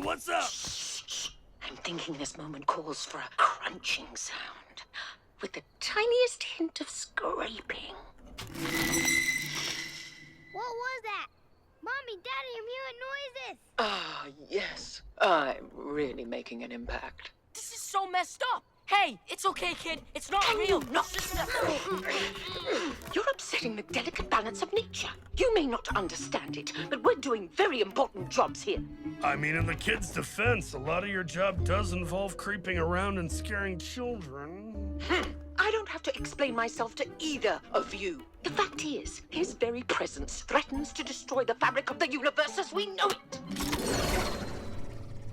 what's up? Shh. I'm thinking this moment calls for a crunching sound, with the tiniest hint of scraping. What was that? Mommy, Daddy, I'm hearing noises. Ah, yes. I'm really making an impact. This is so messed up. Hey, it's okay, kid. It's not Can real. you not? It's just You're upsetting the delicate balance of nature. You may not understand it, but we're doing very important jobs here. I mean, in the kids' defense, a lot of your job does involve creeping around and scaring children. I don't have to explain myself to either of you. The fact is, his very presence threatens to destroy the fabric of the universe as we know it.